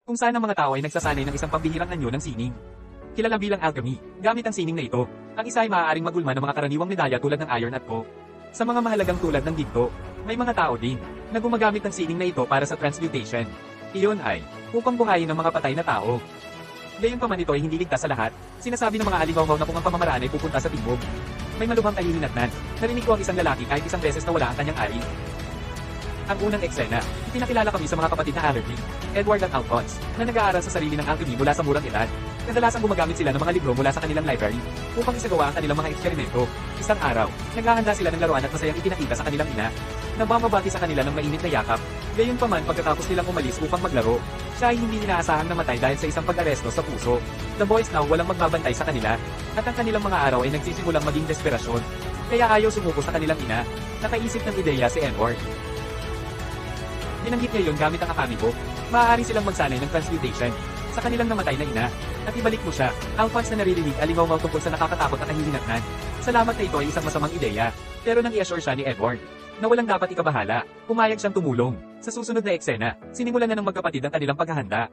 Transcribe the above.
kung saan ang mga tao ay nagsasanay ng isang pambihirang anyo ng sining. Kilala bilang alchemy, gamit ang sining na ito, ang isa ay maaaring magulma ng mga karaniwang medalya tulad ng iron at co. Sa mga mahalagang tulad ng ginto, may mga tao din na gumagamit ng sining na ito para sa transmutation. Iyon ay upang buhayin ang mga patay na tao. Gayunpaman ito ay hindi ligtas sa lahat. Sinasabi ng mga aligaw-gaw na kung ang pamamaraan ay pupunta sa timog. May malubhang kahihinatnan. Narinig ko ang isang lalaki kahit isang beses na wala ang kanyang ari. Ang unang eksena, ipinakilala kami sa mga kapatid na Allergy, Edward at Alphonse, na nag-aaral sa sarili ng alchemy mula sa murang edad. Kadalasang gumagamit sila ng mga libro mula sa kanilang library upang isagawa ang kanilang mga eksperimento. Isang araw, naghahanda sila ng laruan at masayang ipinakita sa kanilang ina. Nabababati sa kanila ng mainit na yakap. Gayunpaman pagkatapos nilang umalis upang maglaro, siya ay hindi inaasahang namatay dahil sa isang pag-aresto sa puso. The boys now walang magbabantay sa kanila, at ang kanilang mga araw ay nagsisimulang maging desperasyon. Kaya ayaw sumuko sa kanilang ina. Nakaisip ng ideya si Edward. Binanggit niya yun gamit ang akami ko. Maaari silang magsanay ng transmutation sa kanilang namatay na ina, at ibalik mo siya. Alphonse na naririnig alimaw-maw tungkol sa nakakatakot na kahihinatnan. Salamat na ito ay isang masamang ideya. Pero nang i-assure siya ni Edward na walang dapat ikabahala, pumayag siyang tumulong. Sa susunod na eksena, sinimulan na ng magkapatid ang kanilang paghahanda.